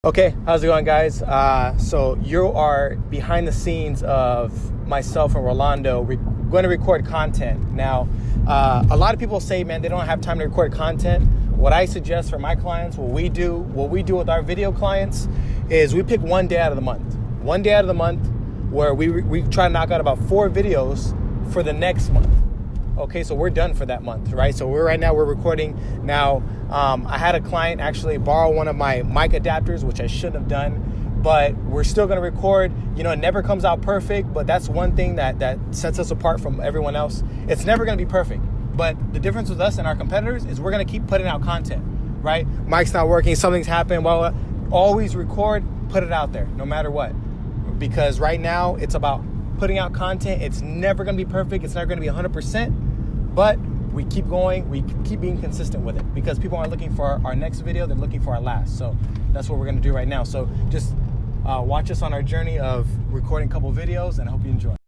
Okay, how's it going, guys? So you are behind the scenes of myself and Rolando. We're going to record content. Now, a lot of people say, man, they don't have time to record content. What I suggest for my clients, what we do with our video clients is we pick one day out of the month. One day out of the month where we try to knock out about 4 videos for the next month. Okay, so we're done for that month, right? So we're recording now. I had a client actually borrow one of my mic adapters, which I shouldn't have done, but we're still going to record. You know, it never comes out perfect, but that's one thing that sets us apart from everyone else. It's never going to be perfect, but the difference with us and our competitors is we're going to keep putting out content, right? Mic's not working, something's happened. Well, always record, put it out there, no matter what, because right now it's about putting out content. It's never going to be perfect. It's never going to be 100%. But we keep going, we keep being consistent with it because people aren't looking for our next video, they're looking for our last. So that's what we're gonna do right now. So just watch us on our journey of recording a couple videos, and I hope you enjoy.